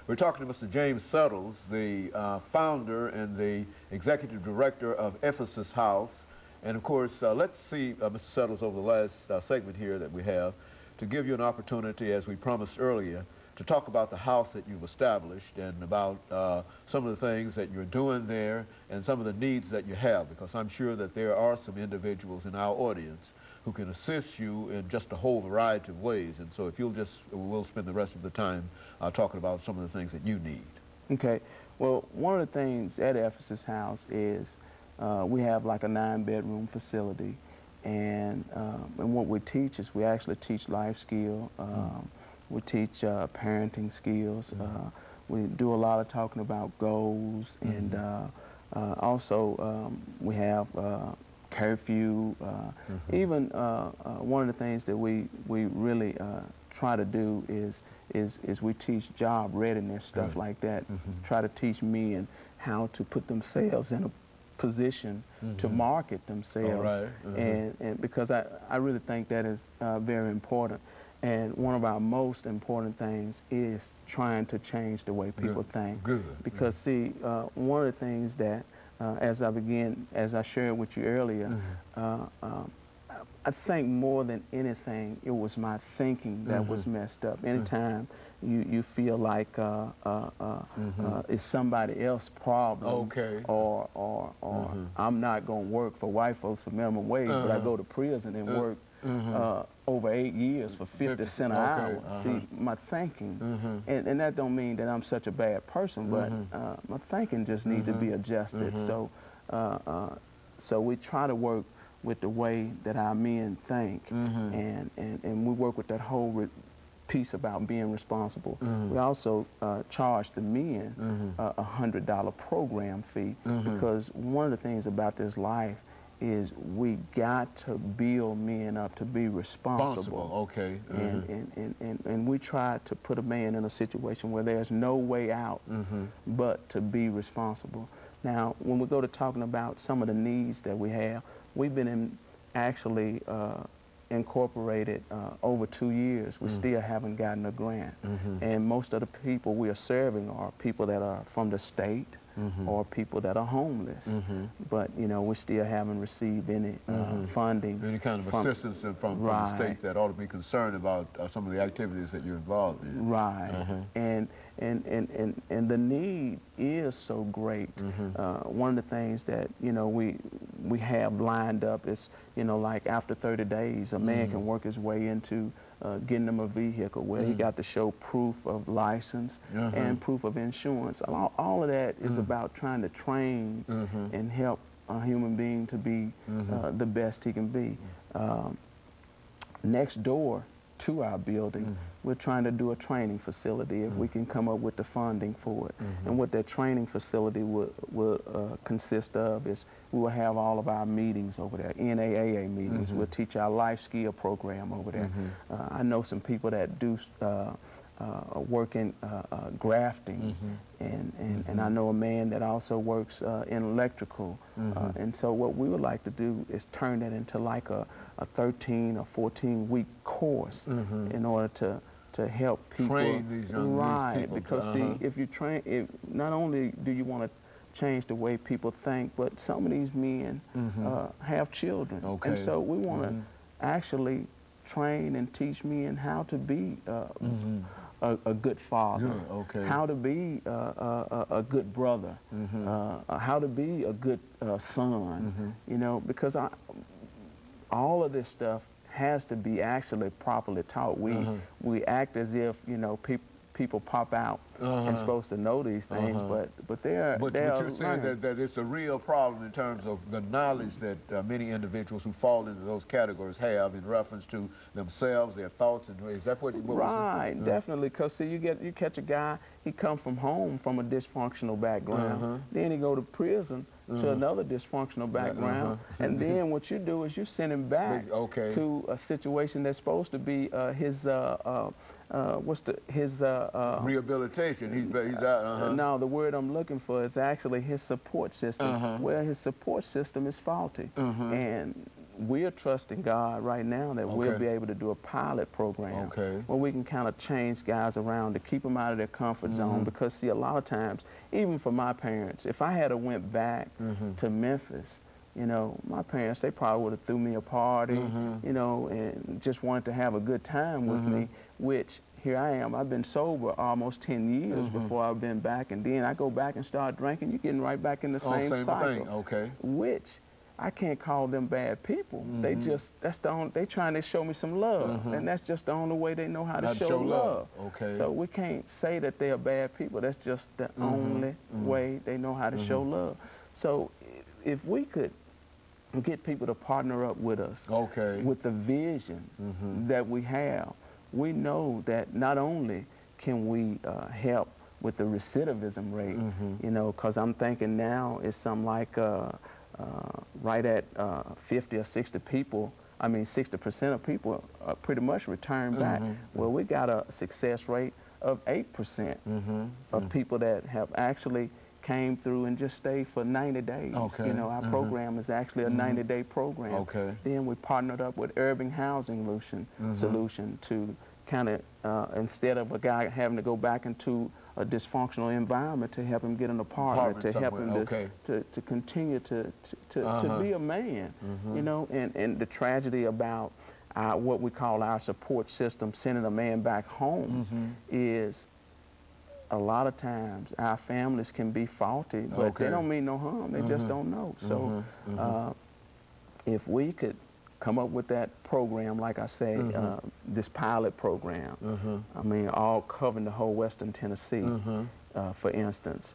We're talking to Mr. James Settles, the founder and the executive director of Ephesus House. And of course, let's see Mr. Settles over the last segment here that we have to give you an opportunity, as we promised earlier, to talk about the house that you've established and about some of the things that you're doing there and some of the needs that you have, because I'm sure that there are some individuals in our audience who can assist you in just a whole variety of ways. And so if you'll we'll spend the rest of the time talking about some of the things that you need. Okay. Well, one of the things at Ephesus House is we have like a 9-bedroom facility, and what we teach is we actually teach life skill. We teach parenting skills. We do a lot of talking about goals, and also we have curfew. Even one of the things that we really try to do is we teach job readiness, stuff like that. Try to teach men how to put themselves in a position to market themselves, and because I really think that is very important. And one of our most important things is trying to change the way people think. Because see, one of the things that as I shared with you earlier, I think more than anything, it was my thinking that was messed up. Anytime you feel like it's somebody else's problem, or I'm not going to work for white folks for minimum wage, but I go to prison and work over 8 years for 50 cents an hour. See, my thinking, and that don't mean that I'm such a bad person, but my thinking just needs to be adjusted. So, so we try to work with the way that our men think, and we work with that whole piece about being responsible. We also charge the men a $100 program fee, because one of the things about this life is we got to build men up to be responsible. And we try to put a man in a situation where there's no way out but to be responsible. Now, when we go to talking about some of the needs that we have, we've been actually incorporated over 2 years. We still haven't gotten a grant. And most of the people we are serving are people that are from the state, or people that are homeless. But, you know, we still haven't received any funding. Any kind of assistance from the state that ought to be concerned about some of the activities that you're involved in. And the need is so great. One of the things that, you know, we have lined up is, you know, like after 30 days, a man can work his way into getting them a vehicle where he got to show proof of license and proof of insurance. All of that is about trying to train and help a human being to be the best he can be. Next door to our building, we're trying to do a training facility if we can come up with the funding for it. And what that training facility will consist of is we will have all of our meetings over there, NAAA meetings. We'll teach our life skill program over there. I know some people that do work in grafting, and I know a man that also works in electrical. And so what we would like to do is turn that into like a 13 or 14-week course in order to help people. Train these young people. Because see, if you train, not only do you want to change the way people think, but some of these men have children. And so we want to actually train and teach men how to be a good father, how to be a good brother, how to be a good son, you know, because all of this stuff has to be actually properly taught. We act as if, you know, people pop out and supposed to know these things, but they're But you're saying that it's a real problem in terms of the knowledge that many individuals who fall into those categories have in reference to themselves, their thoughts, and is that what definitely, because see, you catch a guy, he come from home from a dysfunctional background, then he go to prison to another dysfunctional background, and then what you do is you send him back to a situation that's supposed to be his rehabilitation. He's out. No, the word I'm looking for is actually his support system. Well, his support system is faulty, and we're trusting God right now that we'll be able to do a pilot program where we can kind of change guys around to keep them out of their comfort zone. Because see, a lot of times, even for my parents, if I had went back to Memphis, you know, my parents, they probably would have threw me a party, you know, and just wanted to have a good time with me, which here I am. I've been sober almost 10 years before I've been back, and then I go back and start drinking. You're getting right back in the same cycle. Thing. Which I can't call them bad people. They just, they trying to show me some love, and that's just the only way they know how to show love. So we can't say that they are bad people. That's just the only way they know how to show love. So if we could get people to partner up with us with the vision that we have, we know that not only can we help with the recidivism rate, you know, because I'm thinking now it's something like right at 50 or 60 people, I mean 60% of people pretty much return back. Well, we got a success rate of 8% of people that have actually came through and just stayed for 90 days. You know, our program is actually a 90-day program. Then we partnered up with Urban Housing Solution to kind of, instead of a guy having to go back into a dysfunctional environment, to help him get an apartment, to help him to continue to be a man. You know, and the tragedy about what we call our support system, sending a man back home, is a lot of times our families can be faulty, but they don't mean no harm. They just don't know. So if we could come up with that program, like I say, this pilot program, I mean, all covering the whole Western Tennessee, for instance,